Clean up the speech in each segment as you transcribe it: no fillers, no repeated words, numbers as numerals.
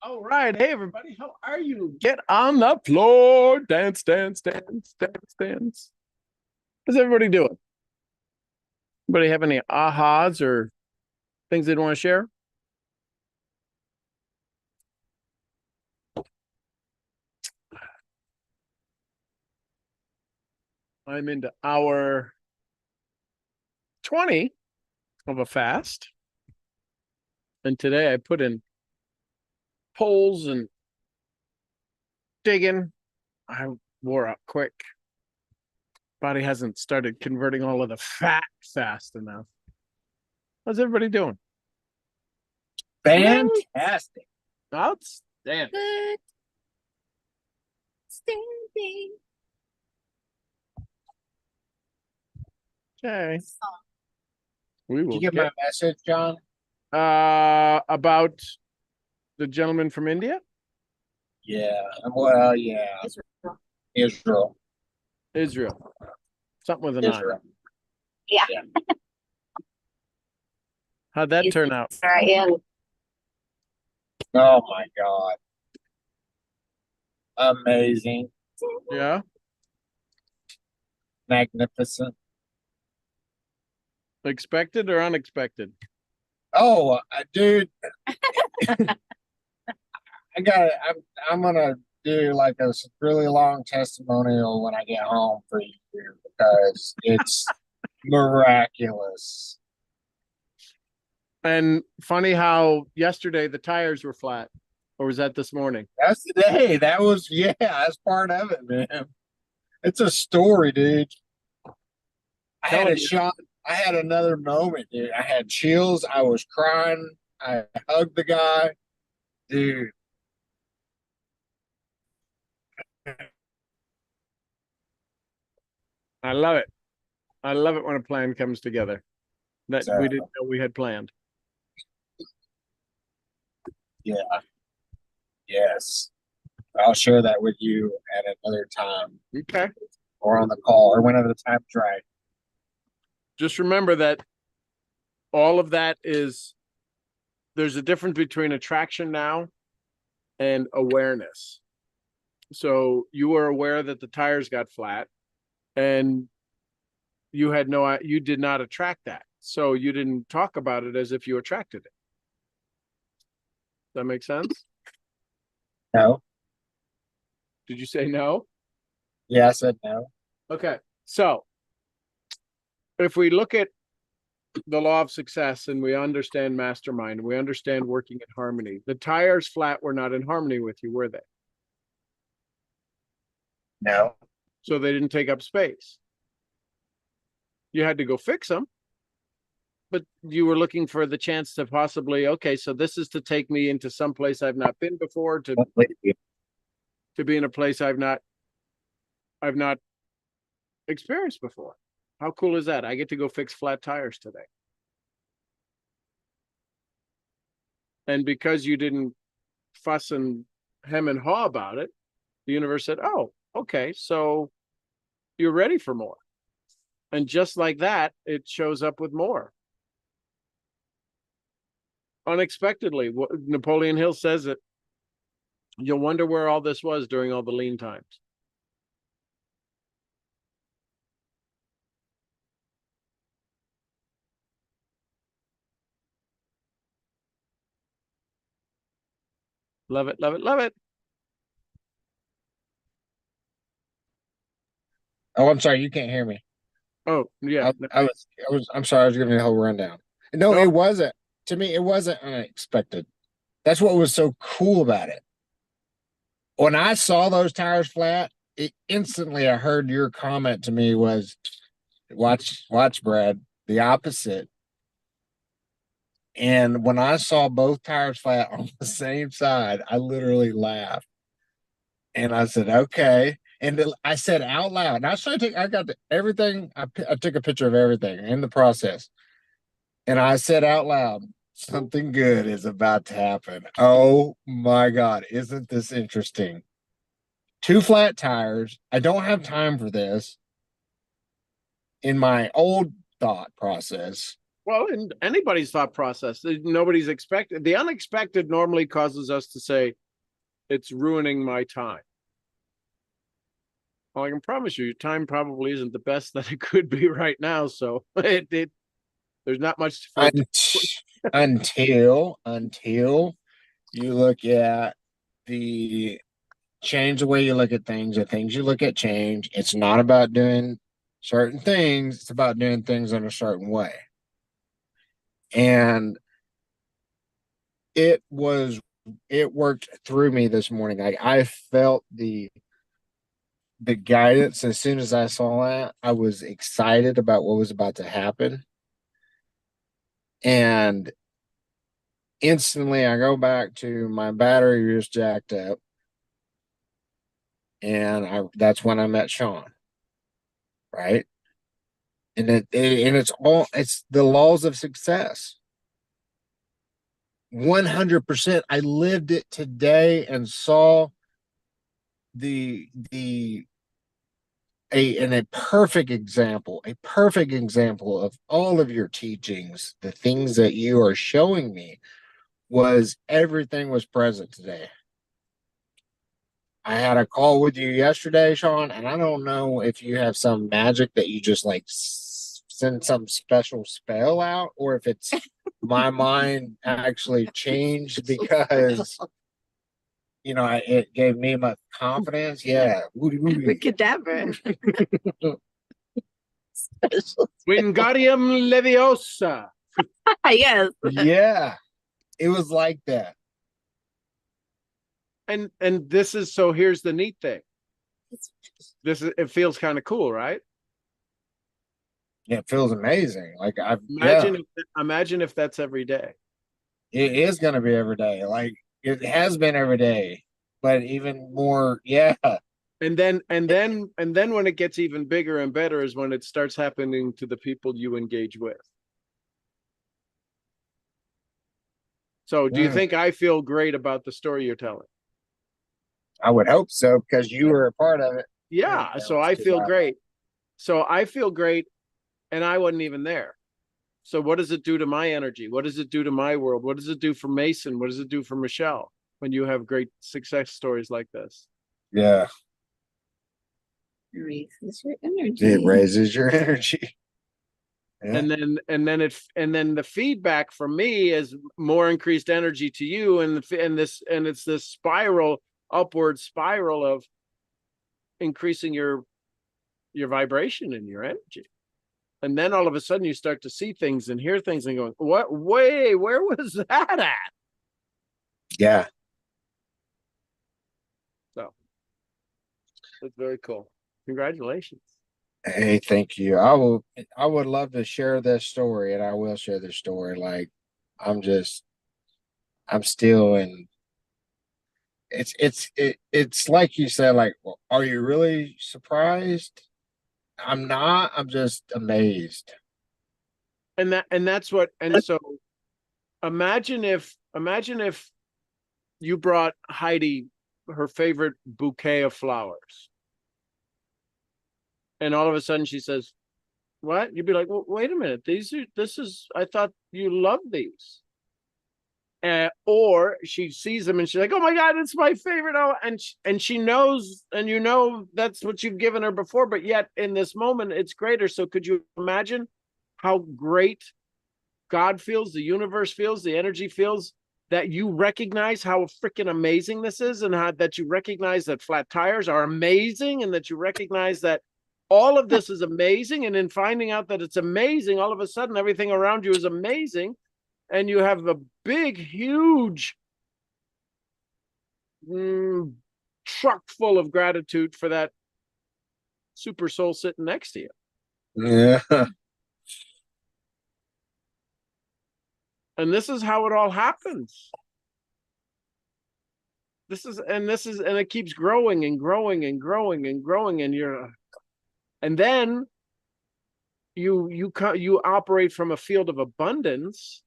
All right. Hey, everybody. How are you? Get on the floor. Dance, dance, dance, dance, dance. How's everybody doing? Anybody have any ahas or things they'd want to share? I'm into hour 20 of a fast. And today I put in poles and digging. I wore out quick. Body hasn't started converting all of the fat fast enough. How's everybody doing? Fantastic. Outstanding. Good standing. Okay. We Did will you get my message, John? about the gentleman from India. Yeah. Well, yeah. Israel. Israel. Something with an I. Israel. Yeah. How'd that turn out? Israel. Oh my God. Amazing. Yeah. Magnificent. Expected or unexpected? Oh, dude. I'm gonna do like a really long testimonial when I get home for you because it's miraculous. And funny how yesterday the tires were flat, or was that this morning? That's the day. That's part of it, man. It's a story, dude. I had Telling a you. shot. I had another moment, dude. I had chills. I was crying. I hugged the guy, dude. I love it. I love it when a plan comes together that So we didn't know we had planned. yeah, yes. I'll share that with you at another time, Okay. or on the call, or whenever the time's right. Just remember that all of that is there's a difference between attraction now and awareness. So you were aware that the tires got flat and you did not attract that. So you didn't talk about it as if you attracted it. Does that make sense? No. Did you say no? Yeah, I said no. Okay. So if we look at the law of success and we understand mastermind, we understand working in harmony. The tires flat were not in harmony with you, were they? No. So they didn't take up space. You had to go fix them, but you were looking for the chance to possibly, okay, so this is to take me into some place I've not been before, to be in a place I've not experienced before. How cool is that? I get to go fix flat tires today. And because you didn't fuss and hem and haw about it, the universe said, oh, okay, so you're ready for more. And just like that, it shows up with more. Unexpectedly, Napoleon Hill says it. You'll wonder where all this was during all the lean times. Love it, love it, love it. Oh, I'm sorry. You can't hear me. Oh, yeah. I'm sorry. I was giving you a whole rundown. No, No, it wasn't. To me, it wasn't unexpected. That's what was so cool about it. When I saw those tires flat, instantly I heard your comment to me was, watch, Brad, the opposite. And when I saw both tires flat on the same side, I literally laughed. And I said, okay. And I said out loud, and I got everything. I took a picture of everything in the process. And I said out loud, something good is about to happen. Oh my God. Isn't this interesting? Two flat tires. I don't have time for this. In my old thought process, Well, in anybody's thought process, nobody's expected. The unexpected normally causes us to say, it's ruining my time. Well, I can promise you, your time probably isn't the best that it could be right now. So there's not much for it. Until you look at the change the way you look at things, the things you look at change. It's not about doing certain things, it's about doing things in a certain way. And it worked through me this morning. I felt the guidance as soon as I saw that. I was excited about what was about to happen. And instantly I go back to my battery was jacked up. And that's when I met Sean. Right. And it's the laws of success. 100%. I lived it today and saw a perfect example of all of your teachings. The things that you are showing me was everything was present today. I had a call with you yesterday, Sean, and I don't know if you have some magic that you just like send some special spell out, or if it's my mind actually changed because it gave me my confidence. Yeah. Cadaver. Wingardium Leviosa. Yes. Yeah. It was like that. And this is, so here's the neat thing. It feels kind of cool, right? Yeah, it feels amazing. Like imagine if that's every day. It is going to be every day. Like it has been every day, but even more. Yeah. And then when it gets even bigger and better is when it starts happening to the people you engage with. So do you think I feel great about the story you're telling? I would hope so, because you were a part of it. Yeah. So I feel great. And I wasn't even there. So what does it do to my energy? What does it do to my world? What does it do for Mason? What does it do for Michelle when you have great success stories like this? Yeah. It raises your energy. It raises your energy. Yeah. And then the feedback from me is more increased energy to you, and it's this upward spiral of increasing your vibration and your energy. And then all of a sudden you start to see things and hear things and going, where was that at? Yeah. So it's very cool. Congratulations. Hey, thank you. I would love to share this story, and I will share this story. Like I'm still in. It's like you said, like, well, are you really surprised? I'm not. I'm just amazed. So imagine if you brought Heidi her favorite bouquet of flowers, and all of a sudden she says, what? You'd be like, well, wait a minute, I thought you loved these. Or she sees them and she's like, oh my God, it's my favorite. Oh, and she knows, and that's what you've given her before, but yet in this moment it's greater. So could you imagine how great God feels, the universe feels, the energy feels, that you recognize how freaking amazing this is, and that you recognize that flat tires are amazing, and that you recognize that all of this is amazing. And in finding out that it's amazing, all of a sudden everything around you is amazing. And you have a big, huge truck full of gratitude for that super soul sitting next to you. Yeah. And this is how it all happens. And it keeps growing and growing and growing and growing. And then you operate from a field of abundance,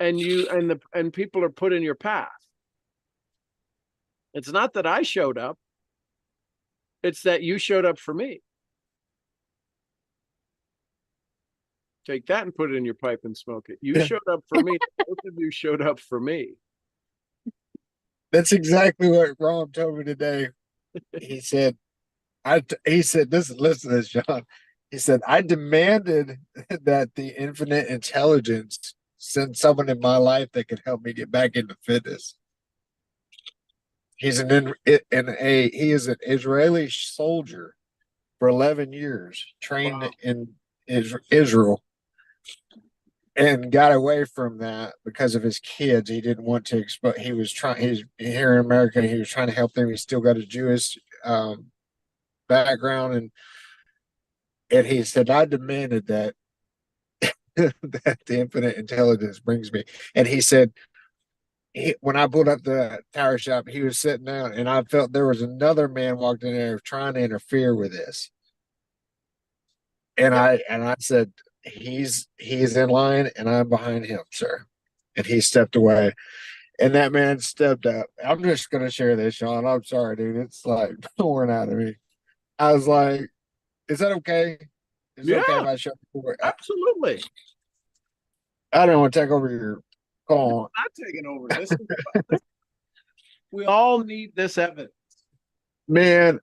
and people are put in your path. It's not that I showed up. It's that you showed up for me. Take that and put it in your pipe and smoke it. You showed up for me. Both of you showed up for me. That's exactly what Ron told me today. He said, he said, this, listen to this, John. He said, I demanded that the infinite intelligence send someone in my life that could help me get back into fitness. He's he is an Israeli soldier for 11 years, trained Wow. in Israel, and got away from that because of his kids. He didn't want to expose. He was trying. He's here in America. He was trying to help them. He still got a Jewish background, and he said, I demanded that that the infinite intelligence brings me. And he said, when I pulled up the tire shop, he was sitting down, and I felt there was another man walked in there trying to interfere with this. And I said, he's in line, and I'm behind him, sir. And he stepped away, and that man stepped up. I'm just gonna share this, Sean. I'm sorry, dude. It's like pouring out of me. I was like, "Is that okay? Is it okay if Yeah, I show?" absolutely. I don't want to take over your call. Not taking over. We all need this evidence. Man,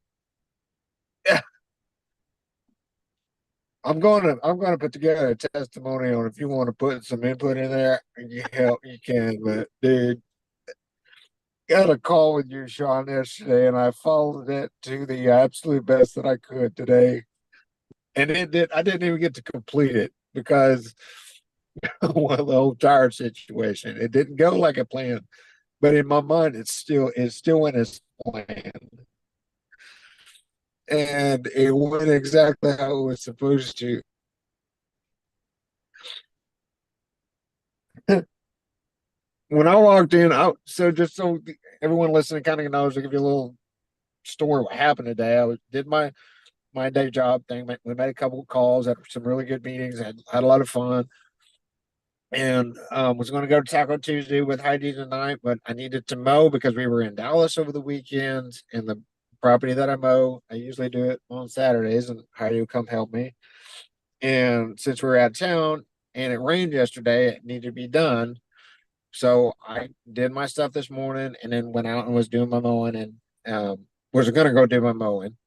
I'm gonna put together a testimonial. If you want to put some input in there, you help, you can. But dude, got a call with you, Sean, yesterday, and I followed it to the absolute best that I could today. And I didn't even get to complete it because of the whole tire situation. It didn't go like I planned. But in my mind, it's still in its plan. And it went exactly how it was supposed to. When I walked in, so just so everyone listening kind of knows, I'll give you a little story what happened today. Did my day job thing. We made a couple of calls, had some really good meetings, had a lot of fun, and was going to go to Taco Tuesday with Heidi tonight, but I needed to mow because we were in Dallas over the weekend, and the property that I mow, I usually do it on Saturdays, and Heidi would come help me. And since we were out of town and it rained yesterday, it needed to be done. So I did my stuff this morning and then went out and was doing my mowing and was going to go do my mowing.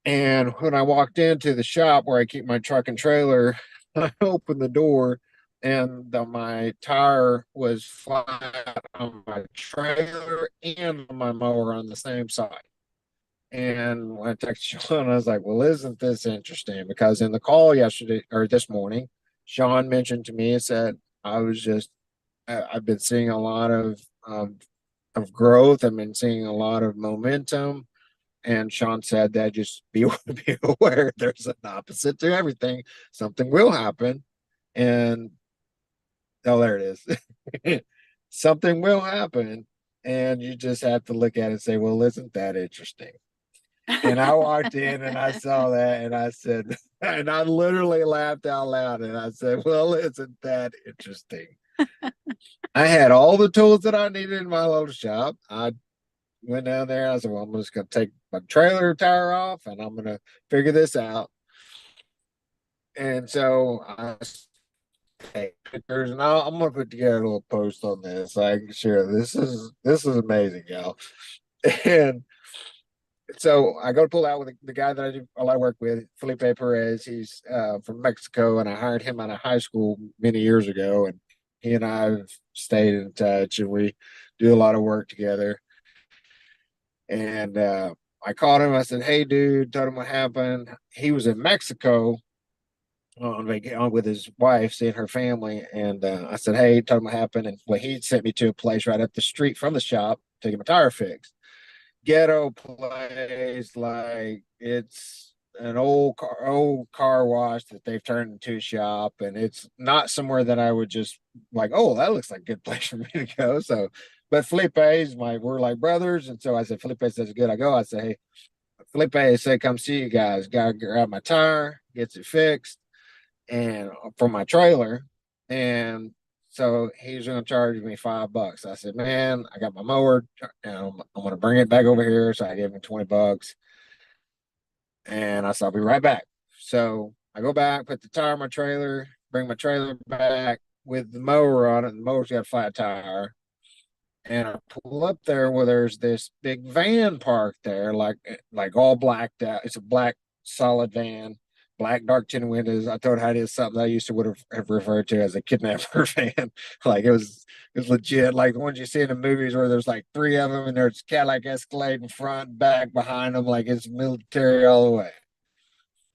And when I walked into the shop where I keep my truck and trailer, I opened the door and my tire was flat on my trailer and on my mower on the same side. And when I texted Sean, I was like, well, isn't this interesting? Because in the call yesterday or this morning, Sean mentioned to me, said, I've been seeing a lot of growth. I've been seeing a lot of momentum. And Sean said that just be aware there's an opposite to everything. Something will happen. And oh, there it is. Something will happen. And you just have to look at it and say, well, isn't that interesting? And I walked in and I saw that and I said, and I literally laughed out loud and I said, well, isn't that interesting? I had all the tools that I needed in my little shop. I went down there. I said, well, I'm just going to take my trailer tire off and I'm going to figure this out. And so I take pictures and I'm going to put together a little post on this. So I can share. This is amazing, y'all. And so I go to pull out with the guy that I do a lot of work with, Felipe Perez. He's from Mexico, and I hired him out of high school many years ago. And he and I have stayed in touch, and we do a lot of work together. And I called him. I said, "Hey, dude," told him what happened. He was in Mexico on vacation with his wife, seeing her family. And I said, "Hey," told him what happened. And well, he sent me to a place right up the street from the shop to get my tire fixed. Ghetto place, like it's an old car wash that they've turned into a shop, and it's not somewhere that I would just like, oh, that looks like a good place for me to go. So, but Felipe's we're like brothers, and so I said, Felipe says good. I go, I say, hey, Felipe said, come see you guys. Gotta grab my tire, gets it fixed, and for my trailer, and so he's going to charge me $5. I said, man, I got my mower and I'm going to bring it back over here. So I gave him $20 and I said, I'll be right back. So I go back, put the tire on my trailer, bring my trailer back with the mower on it. And the mower's got a flat tire. And I pull up there where there's this big van parked there, like all blacked out. It's a black solid van, black dark tinted windows. I told Heidi it's something I used to would have referred to as a kidnapper van. Like it was legit, like the ones you see in the movies where there's like three of them and there's Cadillac Escalade in front, back, behind them, like it's military all the way.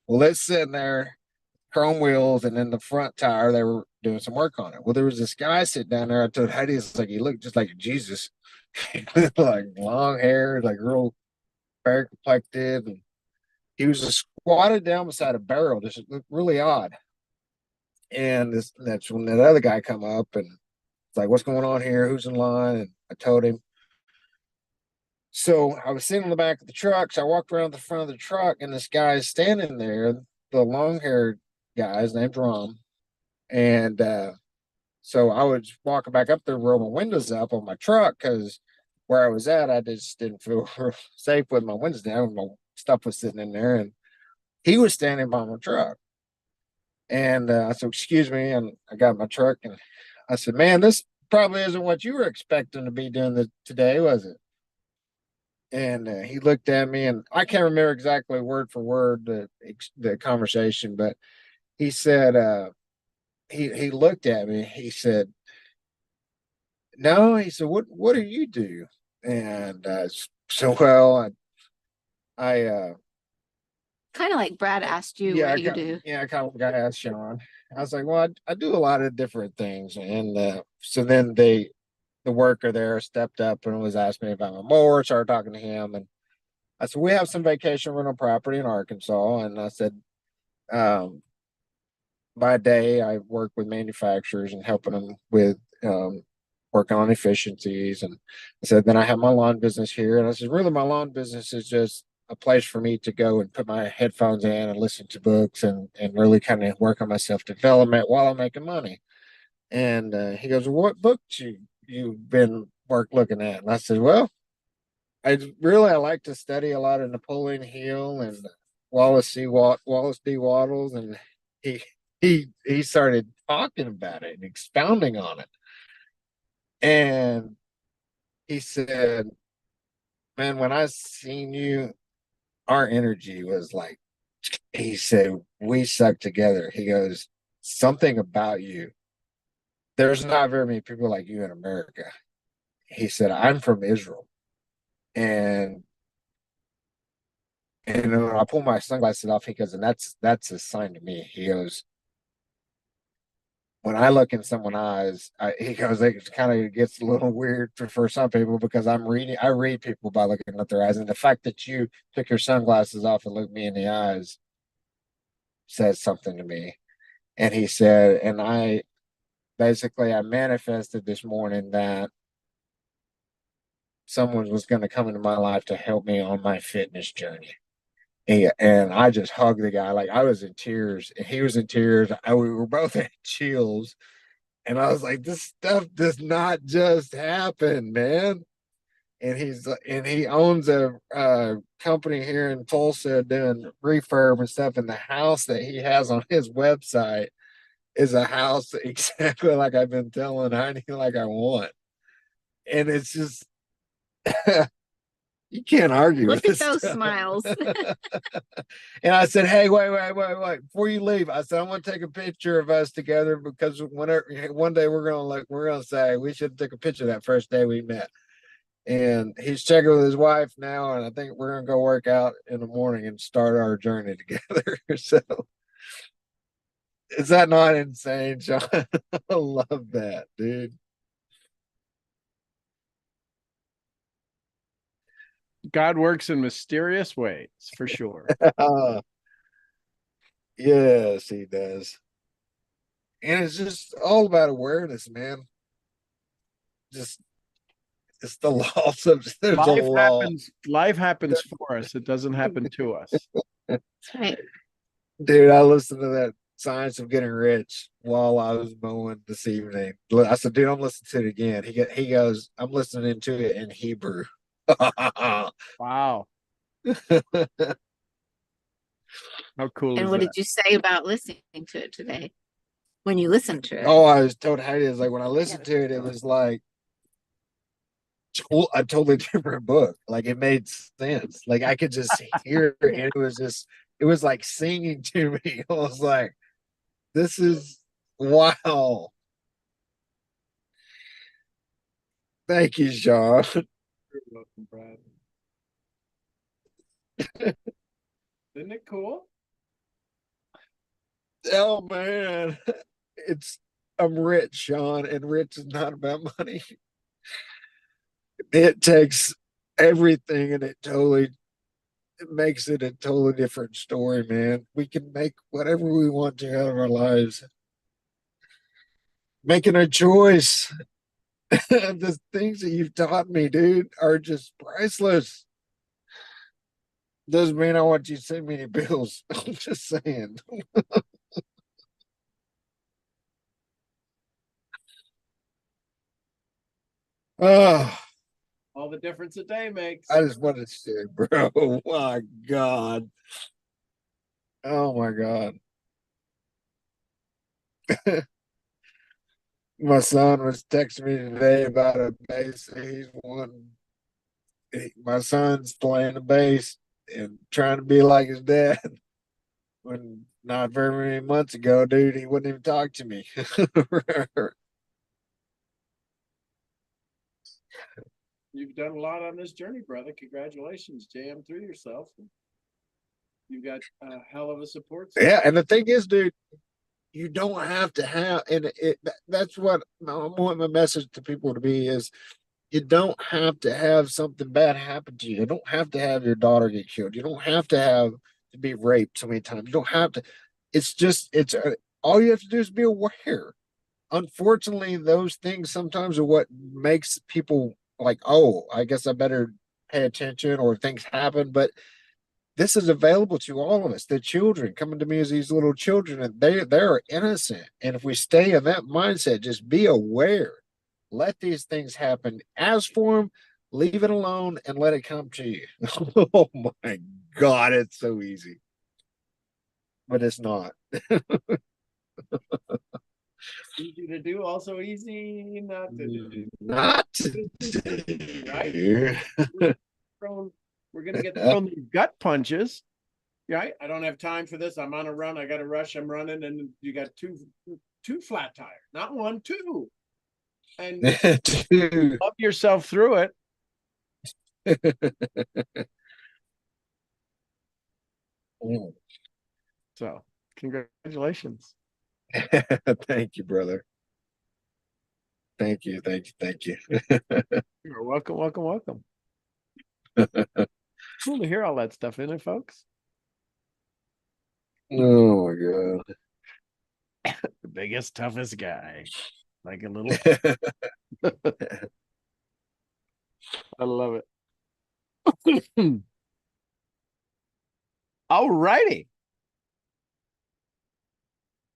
Well, it's sitting there, chrome wheels, and then the front tire, they were doing some work on it. Well, there was this guy sitting down there. I told Heidi, it's like, he looked just like Jesus. Like long hair, like real fair complected. And he was just squatted down beside a barrel, just looked really odd. And that's when that other guy come up and it's like, what's going on here? Who's in line? And I told him. So I was sitting in the back of the truck. So I walked around the front of the truck, and this guy is standing there, the long haired guy, his name's Rom. And so I was walking back up there, roll my windows up on my truck because where I was at, I just didn't feel safe with my windows down. My stuff was sitting in there, and he was standing by my truck. And I said, "Excuse me," and I got my truck, and I said, "Man, this probably isn't what you were expecting to be doing today, was it?" And he looked at me, and I can't remember exactly word for word the conversation, but he said, he looked at me. He said, "No," he said, "What do you do?" And so, well, I Kind of like Brad asked you, yeah, what do you do? I kind of got asked Sean. I was like, "Well, I do a lot of different things," and so then the worker there stepped up and was asking me about my mower. Started talking to him, and I said, "We have some vacation rental property in Arkansas," and I said, um, "By day, I work with manufacturers and helping them with working on efficiencies." And I said, "Then I have my lawn business here," and I said, "Really, my lawn business is just a place for me to go and put my headphones in and listen to books and really kind of work on my self development while I'm making money." And he goes, "Well, what books you've been looking at?" And I said, "Well, I like to study a lot of Napoleon Hill and Wallace D. Waddles," and he he started talking about it and expounding on it. And he said, "Man, when I seen you, our energy was like," he said, "we suck together." He goes, "Something about you. There's not very many people like you in America." He said, "I'm from Israel." And when I pull my sunglasses off, he goes, "And that's a sign to me." He goes, "When I look in someone's eyes," he goes, "it kind of gets a little weird for some people because I read people by looking at their eyes. And the fact that you took your sunglasses off and looked me in the eyes says something to me." And he said, and I manifested this morning that someone was going to come into my life to help me on my fitness journey. And I just hugged the guy. Like I was in tears and he was in tears. We were both at chills. And I was like, this stuff does not just happen, man. And he owns a company here in Tulsa doing refurb and stuff. And the house that he has on his website is a house exactly like I've been telling Heidi like I want. And it's just you can't argue Look with at this those stuff. smiles. And I said, "Hey, wait. Before you leave," I said, "I want to take a picture of us together because one day we're gonna say we should take a picture that first day we met." And he's checking with his wife now, and I think we're gonna go work out in the morning and start our journey together. So is that not insane, Sean? I love that, dude. God works in mysterious ways, for sure. Yes, he does. And it's just all about awareness, man. Just it's the loss of there's a law. Life happens for us. It doesn't happen to us. That's right. Dude, I listened to that Science of Getting Rich while I was mowing this evening. I said, "Dude, I'm listening to it again." He goes, "I'm listening to it in Hebrew." Wow. How cool And is what that? did you say about listening to it today? When you listened to it? Oh, I was told Heidi, is like when I listened to it, it was like a totally different book. Like it made sense. Like I could just hear it, and it was like singing to me. I was like, this is wow. Thank you, Sean. You're welcome, Brad. Isn't it cool? Oh man. It's I'm rich, Sean, and rich is not about money. It takes everything and it makes it a totally different story, man. We can make whatever we want to out of our lives. Making a choice. The things that you've taught me, dude, are just priceless. Doesn't mean I want you to send me any bills. I'm just saying. Oh, All the difference a day makes. I just wanted to say, bro. Oh my God. Oh my God. My son was texting me today about a bass he's won. My son's playing the bass and trying to be like his dad. When not very many months ago, dude, he wouldn't even talk to me. You've done a lot on this journey, brother. Congratulations. Jam through yourself. You've got a hell of a support system. Yeah, and the thing is, dude, you don't have to have, and that's what I want my message to people to be is you don't have to have something bad happen to you. You don't have to have your daughter get killed. You don't have to have to be raped so many times. You don't have to. It's just all you have to do is be aware. Unfortunately, those things sometimes are what makes people like, oh, I guess I better pay attention or things happen. But this is available to all of us. The children coming to me as these little children, and they're innocent. And if we stay in that mindset, just be aware. Let these things happen. Ask for them, leave it alone, and let it come to you. Oh my God, it's so easy. But it's not. Easy to do, also easy not to do. Not Right? to We're gonna get thrown these gut punches. Right? I don't have time for this. I'm on a run. I got to rush. I'm running, and you got two flat tires, not one, two. And do. love yourself through it. So, congratulations. Thank you, brother. Thank you. You're welcome, welcome, welcome. Cool to hear all that stuff, isn't it, folks? Oh my The biggest, toughest guy. Like a little. God. I love it. All righty.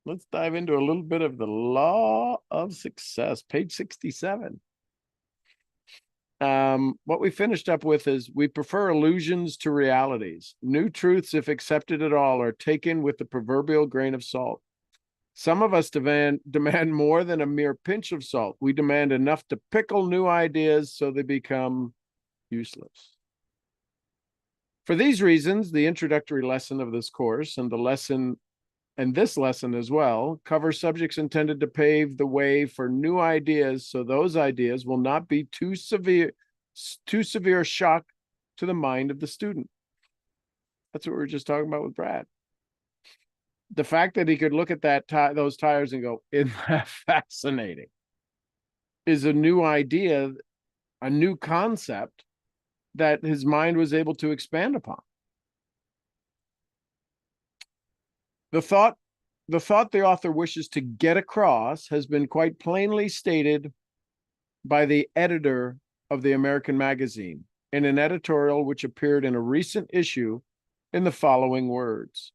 Let's dive into a little bit of the law of success, page 67. What we finished up with is we prefer illusions to realities. New truths, if accepted at all, are taken with the proverbial grain of salt. Some of us demand more than a mere pinch of salt. We demand enough to pickle new ideas so they become useless. For these reasons, the introductory lesson of this course and this lesson as well cover subjects intended to pave the way for new ideas, so those ideas will not be too severe a shock to the mind of the student. That's what we were just talking about with Brad. The fact that he could look at those tires and go, "Isn't that fascinating?" is a new idea, a new concept that his mind was able to expand upon. The thought the author wishes to get across has been quite plainly stated by the editor of the American Magazine in an editorial which appeared in a recent issue in the following words.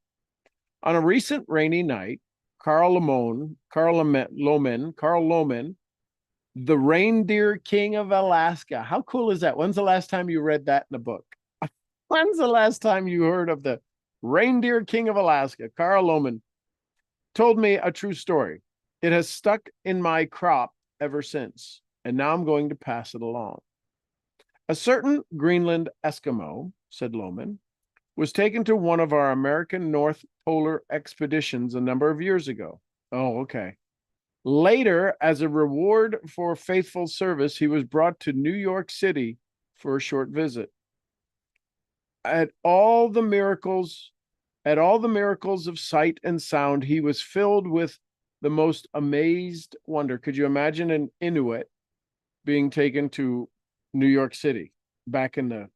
On a recent rainy night, Carl Loman, the reindeer king of Alaska. How cool is that? When's the last time you read that in a book? When's the last time you heard of the Reindeer King of Alaska, Carl Lohman, told me a true story. It has stuck in my crop ever since, and now I'm going to pass it along. A certain Greenland Eskimo, said Lohman, was taken to one of our American North Polar expeditions a number of years ago. Oh, okay. Later, as a reward for faithful service, he was brought to New York City for a short visit. At all the miracles of sight and sound, he was filled with the most amazed wonder. Could you imagine an Inuit being taken to New York City back in the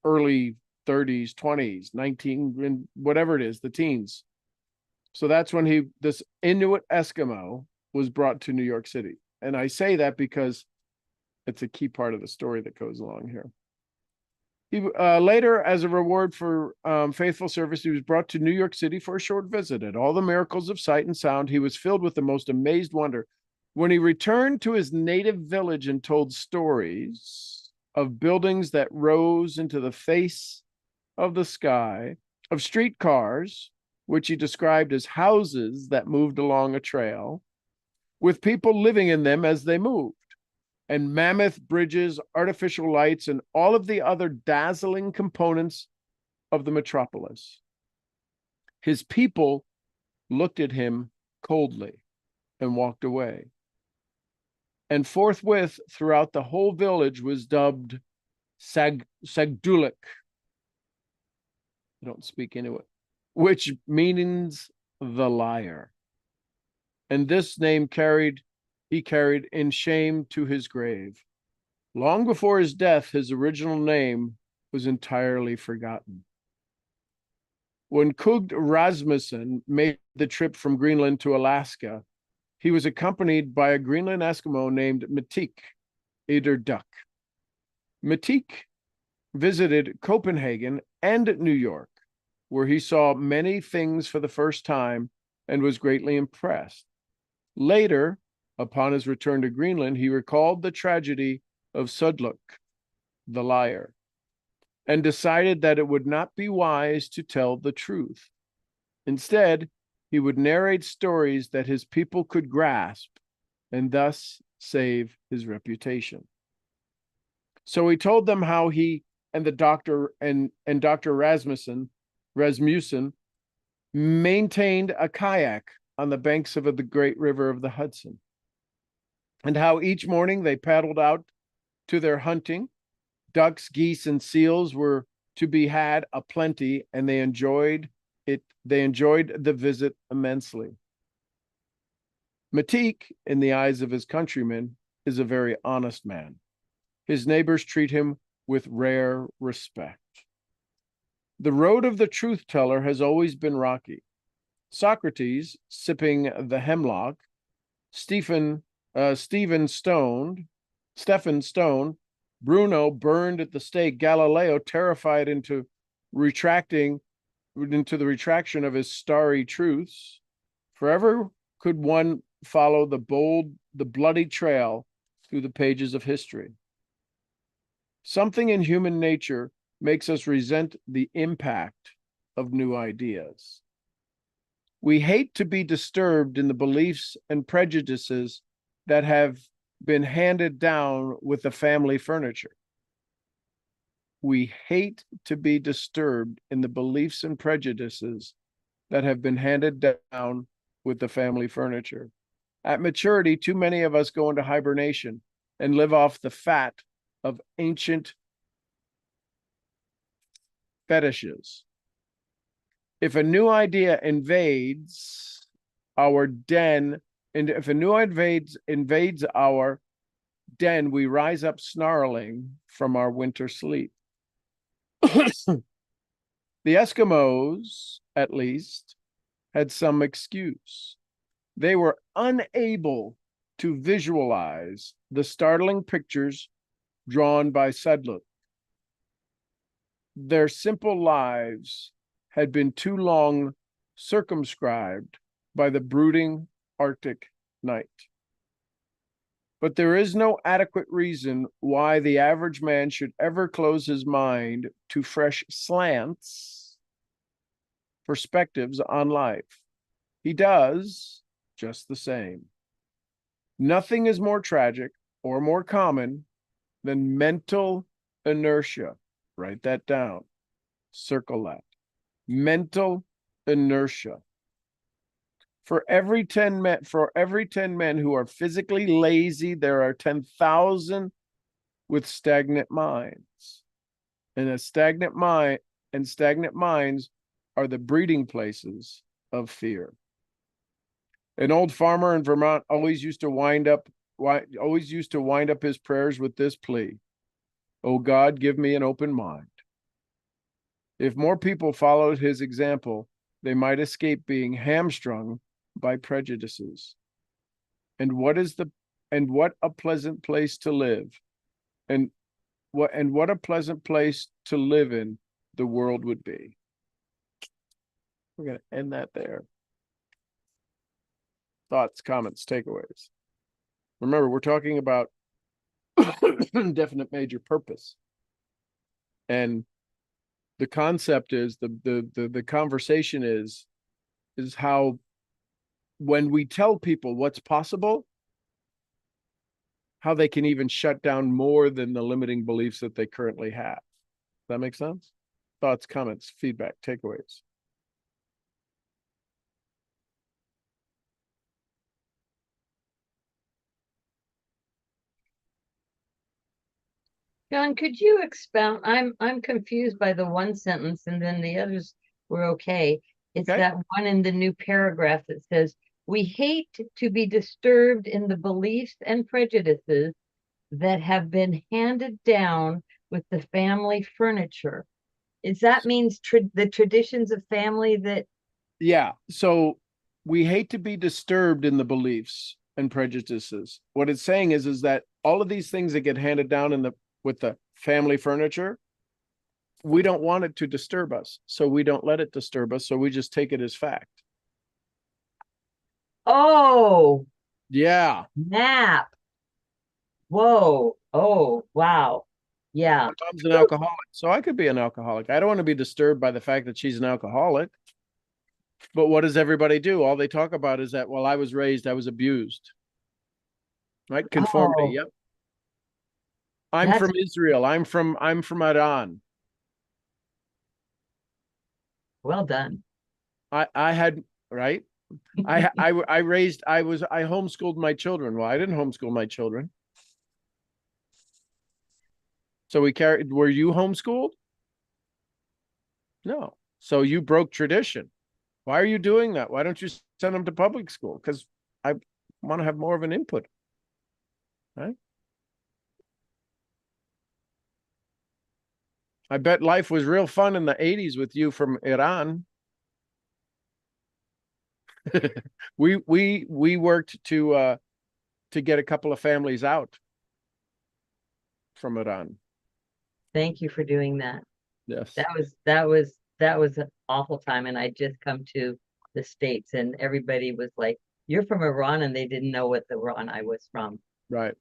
early 30s, 20s, 19, whatever it is, the teens? So that's when this Inuit Eskimo was brought to New York City. And I say that because it's a key part of the story that goes along here. He later, as a reward for faithful service, he was brought to New York City for a short visit. At all the miracles of sight and sound, he was filled with the most amazed wonder. When he returned to his native village and told stories of buildings that rose into the face of the sky, of streetcars, which he described as houses that moved along a trail, with people living in them as they moved, and mammoth bridges, artificial lights, and all of the other dazzling components of the metropolis. His people looked at him coldly and walked away. And forthwith, throughout the whole village was dubbed Sagdulik. I don't speak Inuit, which means the liar. And this name he carried in shame to his grave. Long before his death, his original name was entirely forgotten. When Kugd Rasmussen made the trip from Greenland to Alaska, he was accompanied by a Greenland Eskimo named Matik Ederduk. Matik visited Copenhagen and New York, where he saw many things for the first time and was greatly impressed. Later, upon his return to Greenland, he recalled the tragedy of Sudluk, the liar, and decided that it would not be wise to tell the truth. Instead, he would narrate stories that his people could grasp and thus save his reputation. So he told them how he and the doctor and Dr. Rasmussen maintained a kayak on the banks of the great river of the Hudson, and how each morning they paddled out to their hunting. Ducks, geese, and seals were to be had aplenty, and they enjoyed it. They enjoyed the visit immensely. Matik, in the eyes of his countrymen, is a very honest man. His neighbors treat him with rare respect. The road of the truth teller has always been rocky. Socrates sipping the hemlock, Stephen stoned, Bruno burned at the stake, Galileo terrified into the retraction of his starry truths. Forever could one follow the bloody trail through the pages of history. Something in human nature makes us resent the impact of new ideas. We hate to be disturbed in the beliefs and prejudices that have been handed down with the family furniture. We hate to be disturbed in the beliefs and prejudices that have been handed down with the family furniture. At maturity, too many of us go into hibernation and live off the fat of ancient fetishes. If a new idea invades our den, and if a new invades our den, we rise up snarling from our winter sleep. The Eskimos, at least, had some excuse. They were unable to visualize the startling pictures drawn by Sudluk. Their simple lives had been too long circumscribed by the brooding Arctic night. But there is no adequate reason why the average man should ever close his mind to fresh slants perspectives on life. He does just the same. Nothing is more tragic or more common than mental inertia. Write that down. Circle that. Mental inertia. For every 10 men who are physically lazy, there are 10,000 with stagnant minds. And stagnant minds are the breeding places of fear. An old farmer in Vermont always used to wind up his prayers with this plea: "Oh God, give me an open mind." If more people followed his example, they might escape being hamstrung by prejudices. And what a pleasant place to live. And what a pleasant place to live in the world would be. We're going to end that there. Thoughts, comments, takeaways. Remember, we're talking about definite major purpose. And the concept is the conversation is how when we tell people what's possible, how they can even shut down more than the limiting beliefs that they currently have. Does that make sense? Thoughts, comments, feedback, takeaways. John, could you expound? I'm confused by the one sentence and then the others were okay. It's Okay. that one in the new paragraph that says, "We hate to be disturbed in the beliefs and prejudices that have been handed down with the family furniture." Is that means the traditions of family that, Yeah. So we hate to be disturbed in the beliefs and prejudices. What it's saying is that all of these things that get handed down with the family furniture, we don't want it to disturb us. So we don't let it disturb us. So we just take it as fact. oh, Yeah. nap. Whoa. Oh, wow. Yeah. My mom's an alcoholic, so I could be an alcoholic. I don't want to be disturbed by the fact that she's an alcoholic. But what does everybody do? All they talk about is that, well, I was abused. Right? Conformity. Oh, Yep. I'm that's from Israel. I'm from Iran. well done. I had right. I homeschooled my children. Well, I didn't homeschool my children. So were you homeschooled? No. So you broke tradition. Why are you doing that? Why don't you send them to public school? Because I want to have more of an input. Right? I bet life was real fun in the 80s with you from Iran. we worked to get a couple of families out from Iran. Thank you for doing that. Yes. That was an awful time. And I just come to the States and everybody was like, "You're from Iran," and they didn't know what the Iran I was from. Right.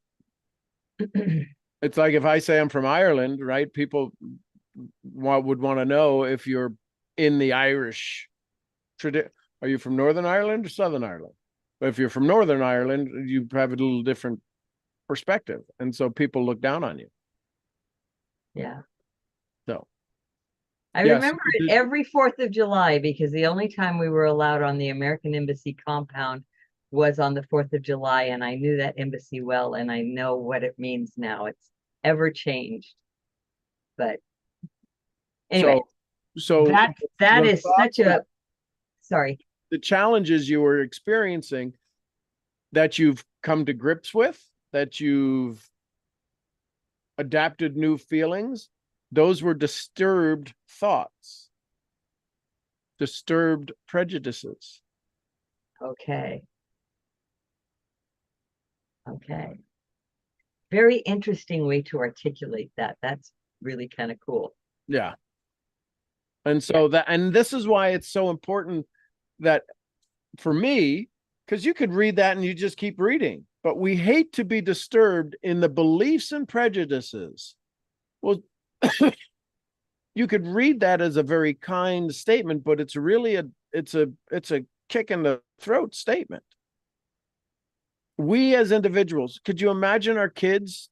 It's like if I say I'm from Ireland, right? People would want to know if you're in the Irish tradition. Are you from Northern Ireland or Southern Ireland? But if you're from Northern Ireland, you have a little different perspective. And so people look down on you. Yeah. So I yes, remember it every 4th of July because the only time we were allowed on the American Embassy compound was on the 4th of July. And I knew that embassy well, and I know what it means now. It's ever changed. But anyway, so that is such a, sorry. The challenges you were experiencing that you've come to grips with, that you've adapted new feelings, those were disturbed thoughts, disturbed prejudices. Okay. Okay. Very interesting way to articulate that. That's really kind of cool. Yeah. And so this is why it's so important that for me, because you could read that and you just keep reading, but we hate to be disturbed in the beliefs and prejudices. Well, you could read that as a very kind statement, but it's really it's a kick in the throat statement. We as individuals, could you imagine our kids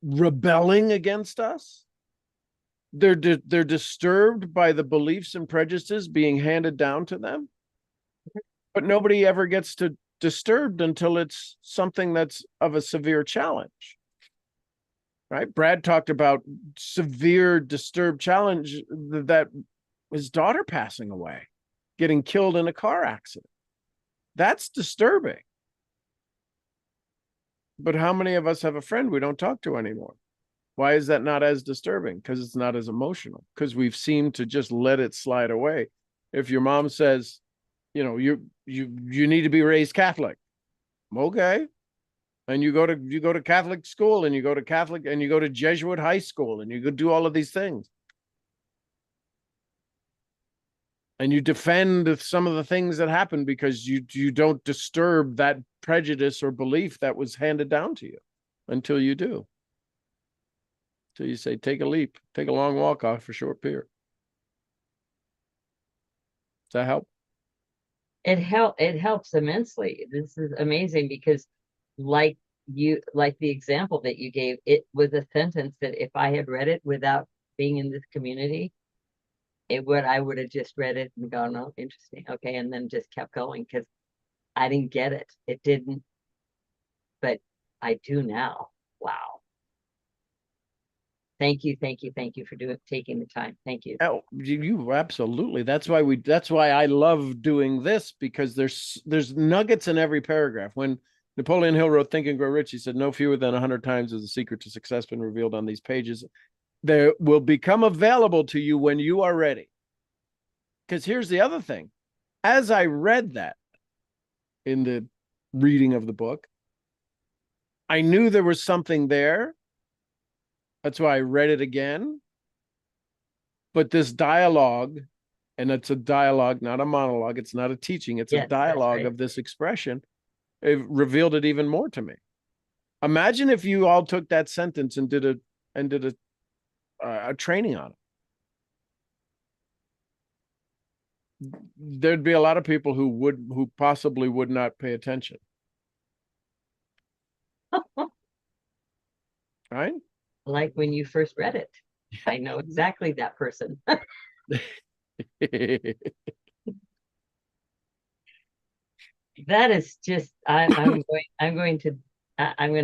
rebelling against us? They're disturbed by the beliefs and prejudices being handed down to them, but nobody ever gets to disturbed until it's something that's of a severe challenge. Right? Brad talked about severe disturbed challenge, that his daughter passing away, getting killed in a car accident. That's disturbing. But how many of us have a friend we don't talk to anymore? Why is that not as disturbing? Because it's not as emotional. Because we've seemed to just let it slide away. If your mom says, you know, you need to be raised Catholic, okay. And you go to Catholic school, and you go to Jesuit high school, and you go do all of these things. And you defend some of the things that happen because you don't disturb that prejudice or belief that was handed down to you until you do. So you say, take a leap, take a long walk off a short pier. Does that help? It helps immensely. This is amazing because like the example that you gave, it was a sentence that if I had read it without being in this community, I would have just read it and gone, oh, interesting. Okay. And then just kept going because I didn't get it. It didn't, but I do now. Wow. Thank you for taking the time. Thank you. Oh, you absolutely. That's why I love doing this, because there's nuggets in every paragraph. When Napoleon Hill wrote Think and Grow Rich, he said, no fewer than 100 times has the secret to success been revealed on these pages. They will become available to you when you are ready. Because here's the other thing. As I read that in the reading of the book, I knew there was something there. That's why I read it again. But this dialogue, and it's a dialogue, not a monologue. It's not a teaching. It's a dialogue of this expression. It revealed it even more to me. Imagine if you all took that sentence and did a training on it. There'd be a lot of people who possibly would not pay attention. Right? Like when you first read it, I know exactly that person. That is just, I'm going to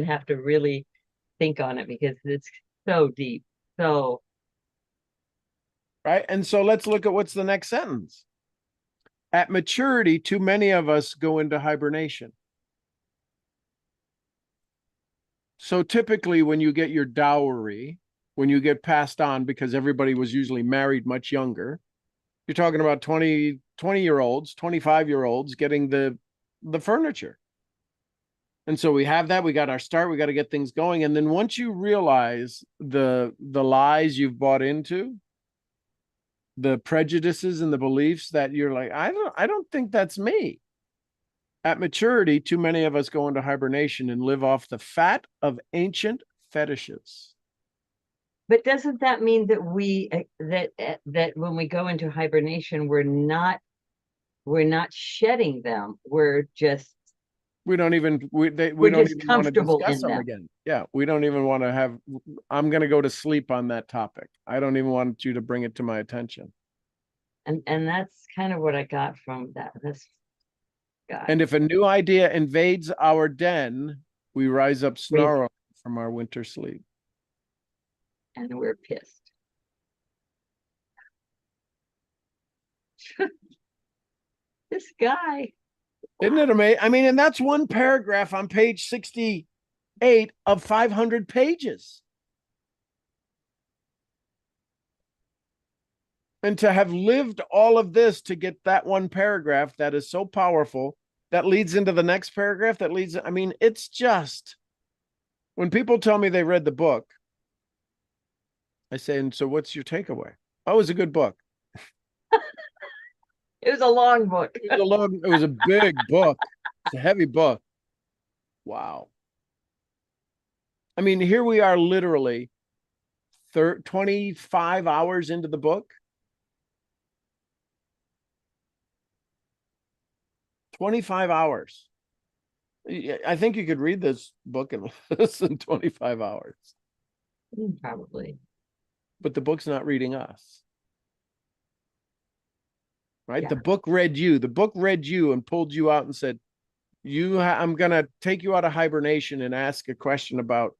have to really think on it because it's so deep. So. Right. And so let's look at what's the next sentence. At maturity, too many of us go into hibernation. So typically when you get your dowry, when you get passed on, because everybody was usually married much younger, you're talking about 20-year-olds, 25-year-olds getting the furniture. And so we have that, we got our start, we got to get things going. And then once you realize the lies you've bought into, the prejudices and the beliefs that you're like, I don't think that's me. At maturity, too many of us go into hibernation and live off the fat of ancient fetishes. But doesn't that mean that that when we go into hibernation, we're not shedding them. We're just we don't even want to discuss them again. Yeah, we don't even want to have. I'm going to go to sleep on that topic. I don't even want you to bring it to my attention. And that's kind of what I got from this guy. And if a new idea invades our den, we rise up snarling from our winter sleep. And we're pissed. This guy. Isn't it amazing? I mean, and that's one paragraph on page 68 of 500 pages. And to have lived all of this to get that one paragraph that is so powerful, that leads into the next paragraph, I mean, it's just, when people tell me they read the book, I say, and so what's your takeaway? Oh, it was a good book. It was a long book. It was a big book. It's a heavy book. Wow. I mean, here we are literally 25 hours into the book. 25 hours. I think you could read this book in less than 25 hours, Probably. but the book's not reading us. Right? Yeah. The book read you. The book read you and pulled you out and said, I'm going to take you out of hibernation and ask a question about,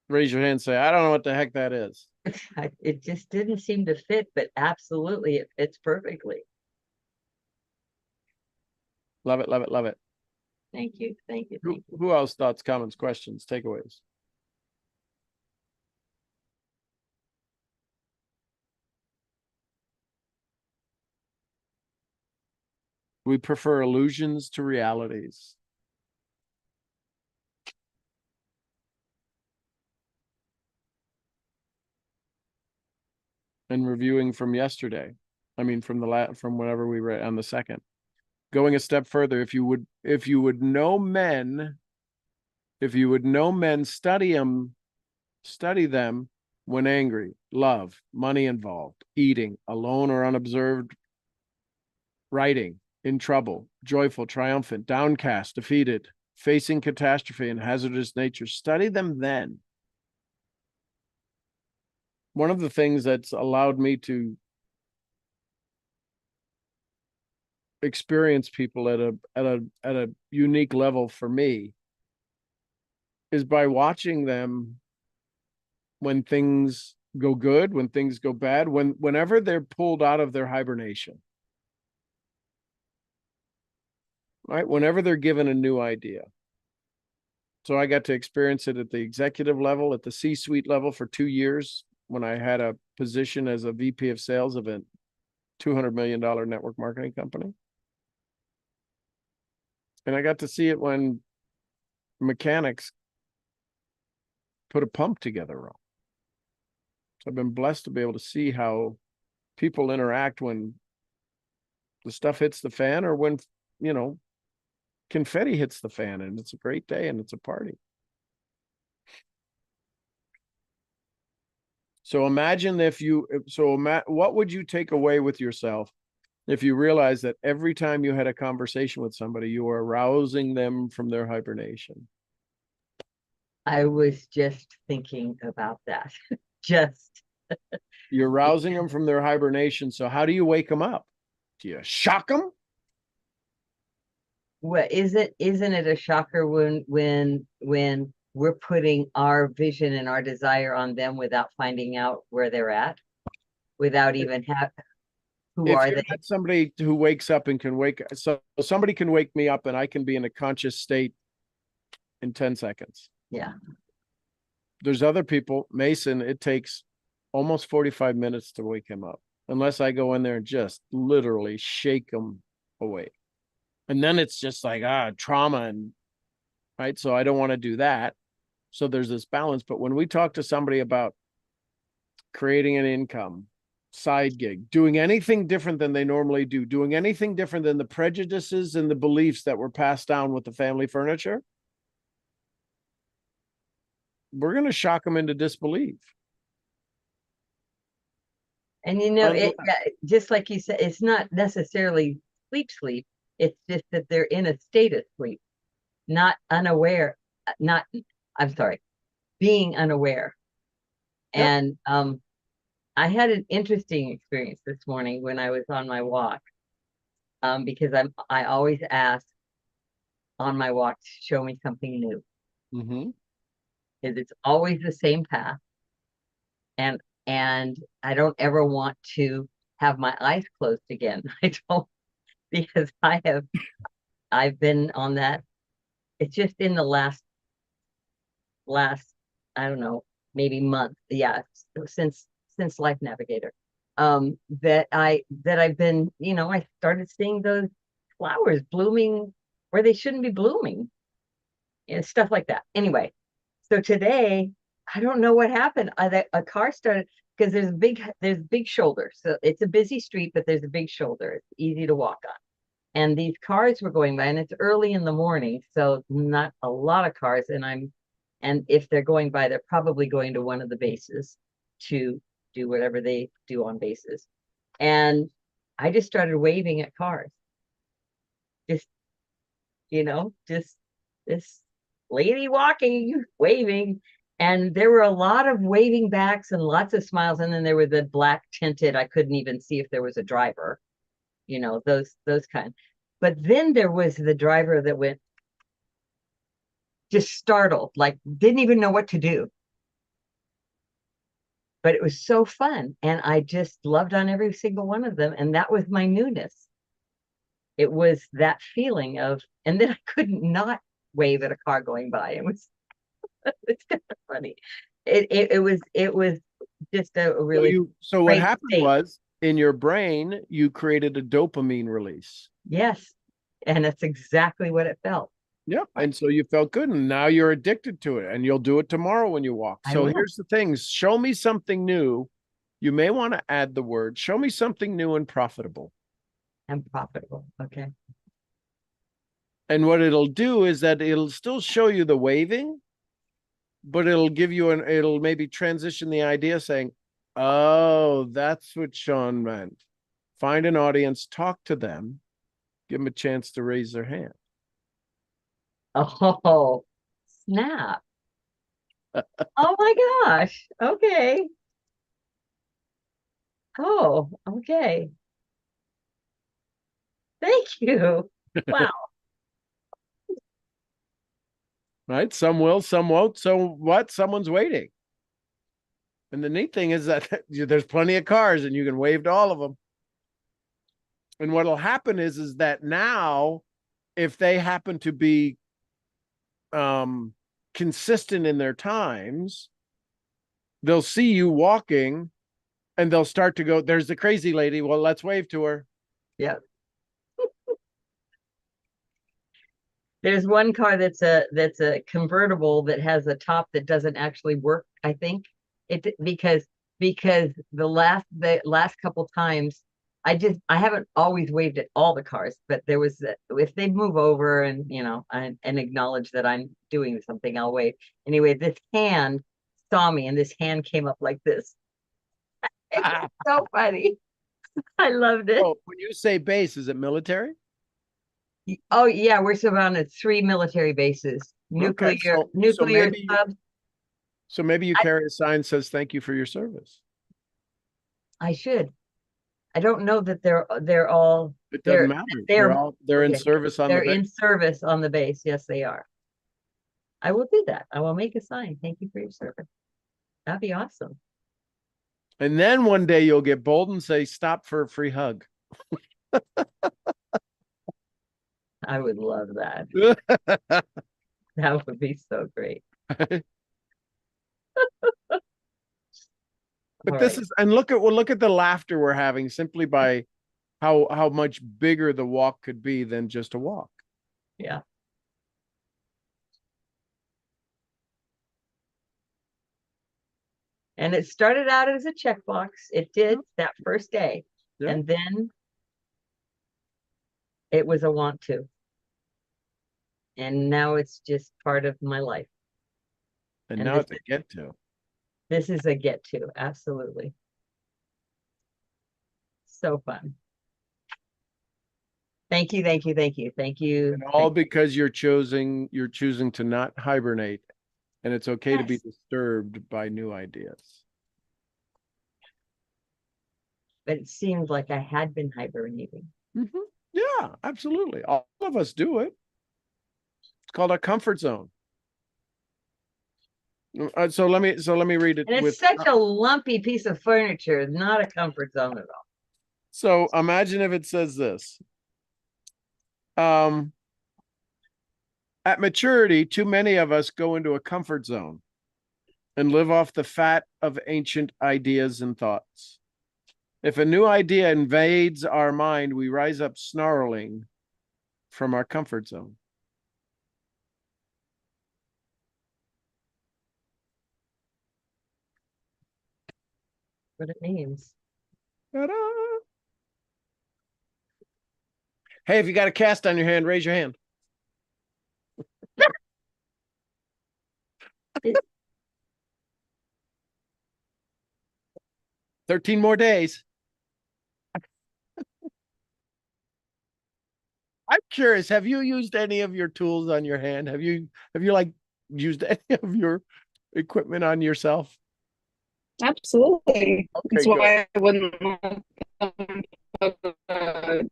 raise your hand and say, I don't know what the heck that is. It just didn't seem to fit, but absolutely it fits perfectly. Love it, love it, love it. Thank you. Thank you. Who, Thank you. who else? Thoughts, comments, questions, takeaways? We prefer illusions to realities. And reviewing from yesterday. I mean, from from whenever we read on the second. Going a step further, if you would know men, study them when angry, love, money involved, eating, alone or unobserved, writing, in trouble, joyful, triumphant, downcast, defeated, facing catastrophe and hazardous nature. Study them then. One of the things that's allowed me to experience people at a unique level for me is by watching them when things go good, when things go bad, whenever they're pulled out of their hibernation. Right? Whenever they're given a new idea. So I got to experience it at the executive level, at the C-suite level for 2 years when I had a position as a VP of sales of a $200 million network marketing company. And I got to see it when mechanics put a pump together wrong. So I've been blessed to be able to see how people interact when the stuff hits the fan or when, confetti hits the fan and it's a great day and it's a party. So imagine what would you take away with yourself if you realize that every time you had a conversation with somebody, you were arousing them from their hibernation? I was just thinking about that. You're rousing them from their hibernation. So how do you wake them up? Do you shock them? Well, isn't it a shocker when we're putting our vision and our desire on them without finding out where they're at, without even who If are you're they? not somebody who wakes up and so somebody can wake me up and I can be in a conscious state in 10 seconds. Yeah. There's other people, Mason, it takes almost 45 minutes to wake him up, unless I go in there and just literally shake him awake. And then it's just like, trauma and right. So I don't want to do that. So there's this balance. But when we talk to somebody about creating an income, side gig, doing anything different than they normally do, doing anything different than the prejudices and the beliefs that were passed down with the family furniture, we're going to shock them into disbelief. And just like you said, it's not necessarily sleep. It's just that they're in a state of sleep, not unaware, being unaware. Yep. And I had an interesting experience this morning when I was on my walk, because I always ask on my walk to show me something new. Mm-hmm. Because it's always the same path, and I don't ever want to have my eyes closed again. I don't, because I've been on that. It's just in the last I don't know, maybe month, since Life Navigator, that I've been, I started seeing those flowers blooming where they shouldn't be blooming and stuff like that. Anyway, so today I don't know what happened. A car started, because there's big shoulder, so it's a busy street, but there's a big shoulder. It's easy to walk on. And these cars were going by, and it's early in the morning, so not a lot of cars. And I'm And if they're going by, they're probably going to one of the bases to do whatever they do on bases. And I just started waving at cars. Just, just this lady walking, waving. And there were a lot of waving backs and lots of smiles. And then there were the black tinted, I couldn't even see if there was a driver, those kind. But then there was the driver that went just startled, like didn't even know what to do. But it was so fun. And I just loved on every single one of them. And that was my newness. It was that feeling of, and then I couldn't not wave at a car going by. It's kind of funny. It was just a really So what great happened state. was in your brain, you created a dopamine release. Yes. And that's exactly what it felt. Yep. And so you felt good, and now you're addicted to it, and you'll do it tomorrow when you walk. I So will. here's the thing. Show me something new. You may want to add the word, show me something new and profitable. And profitable. Okay. And what it'll do is that it'll still show you the waving, but it'll give you it'll maybe transition the idea saying, oh, that's what Sean meant. Find an audience, talk to them, give them a chance to raise their hand. Oh, snap. Oh my gosh. Okay. Oh, okay. Thank you. Wow. Right? Some will, some won't. So what? Someone's waiting. And the neat thing is that there's plenty of cars and you can wave to all of them. And what'll happen is that now, if they happen to be consistent in their times, they'll see you walking and they'll start to go, there's the crazy lady. Well, let's wave to her. Yeah. There's one car that's a convertible that has a top that doesn't actually work, I think. Because the last couple times I haven't always waved at all the cars, but there was if they move over and and acknowledge that I'm doing something, I'll wave. Anyway, this hand saw me and this hand came up like this. It was so funny. I loved it. Oh, when you say base, is it military? Oh yeah, we're surrounded 3 military bases, Okay, so nuclear maybe subs. so maybe you carry a sign that says thank you for your service. I should. I don't know that they're all It they're doesn't matter. they're They're in okay. service on the They're base. in service on the base. Yes, they are. I will do that. I will make a sign. Thank you for your service. That'd be awesome. And then one day you'll get bold and say, stop for a free hug. I would love that. That would be so great. But All this right. is, and look at the laughter we're having simply by how much bigger the walk could be than just a walk. Yeah. And it started out as a checkbox. It did that first day. Yeah. And then it was a want to. And now it's just part of my life. And And now this it's a get to. This is a get to, absolutely. So fun. Thank you, thank you, thank you, thank you. And all because you're choosing to not hibernate. And it's okay to be Yes. disturbed by new ideas. But it seemed like I had been hibernating. Mm-hmm. Yeah, absolutely. All of us do it. It's called a comfort zone. So let me read it. And it's such a lumpy piece of furniture, not a comfort zone at all. So imagine if it says this. At maturity, too many of us go into a comfort zone and live off the fat of ancient ideas and thoughts. If a new idea invades our mind, we rise up snarling from our comfort zone. What it means. Ta-da! Hey, if you got a cast on your hand, raise your hand. 13 more days. I'm curious, have you used any of your tools on your hand? Have you like used any of your equipment on yourself? Absolutely. Okay, That's good. why I wouldn't let them put a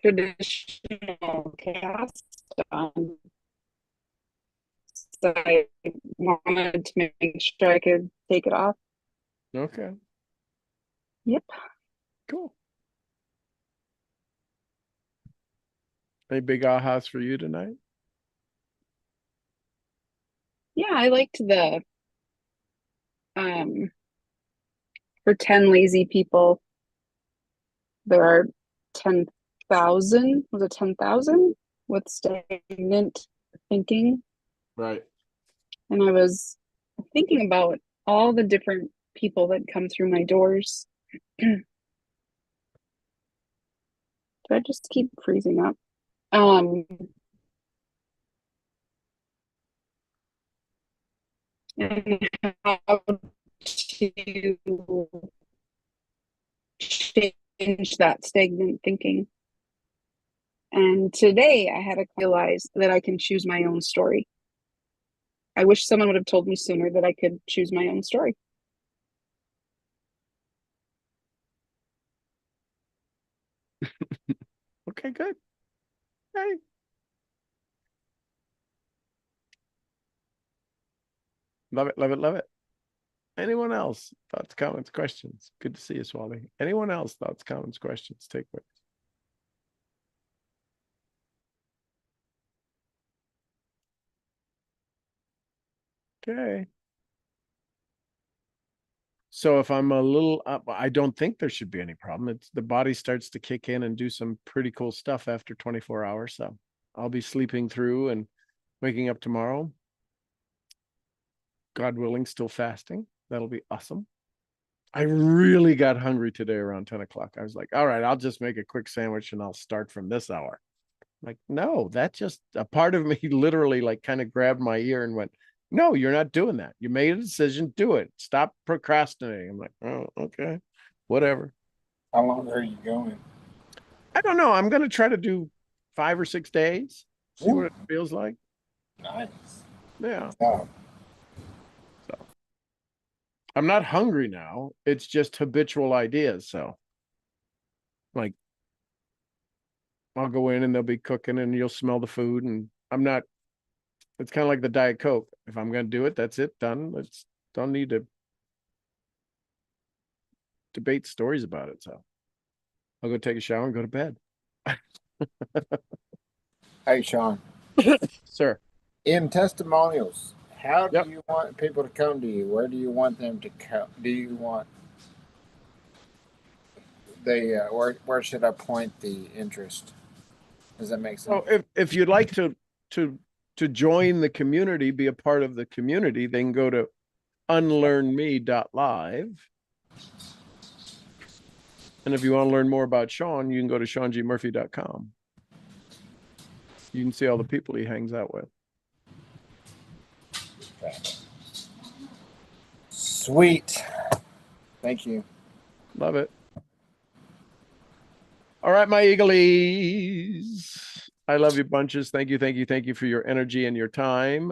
traditional cast on. So I wanted to make sure I could take it off. Okay. Yep. Cool. Any big ahas for you tonight? Yeah, I liked the for 10 lazy people, there are 10,000, was it 10,000 with stagnant thinking? Right. And I was thinking about all the different people that come through my doors. Do I just keep freezing up? And how to change that stagnant thinking. And today I had to realize that I can choose my own story. I wish someone would have told me sooner that I could choose my own story. Okay, good. Hey. Love it, love it, love it. Anyone else? Thoughts, comments, questions? Good to see you, Swally. Anyone else? Thoughts, comments, questions, takeaways? Okay. So if I'm a little up, I don't think there should be any problem. It's the body starts to kick in and do some pretty cool stuff after 24 hours. So I'll be sleeping through and waking up tomorrow. God willing, still fasting. That'll be awesome. I really got hungry today around 10 o'clock. I was like, all right, I'll just make a quick sandwich and I'll start from this hour. Like, no, that just a part of me literally like kind of grabbed my ear and went, no, you're not doing that. You made a decision, do it. Stop procrastinating. I'm like, oh, okay, whatever. How long are you going? I don't know. I'm gonna try to do 5 or 6 days, see what it feels like. Nice. Yeah. Oh, I'm not hungry now. It's just habitual ideas. So like I'll go in and they'll be cooking and you'll smell the food and I'm not, it's kind of like the Diet Coke. If I'm going to do it, that's it, done. Let's don't need to debate stories about it. So I'll go take a shower and go to bed. hey, Sean. Sir. In testimonials, how do Yep. you want people to come to you? Where do you want them to come? Do you want where should I point the interest? Does that make sense? Oh, if you'd like to join the community, be a part of the community, then go to unlearnme.live. And if you want to learn more about Sean, you can go to SeanGMurphy.com. You can see all the people he hangs out with. Okay. Sweet. Thank you. Love it. All right, my eaglies. I love you bunches. Thank you, thank you, thank you for your energy and your time.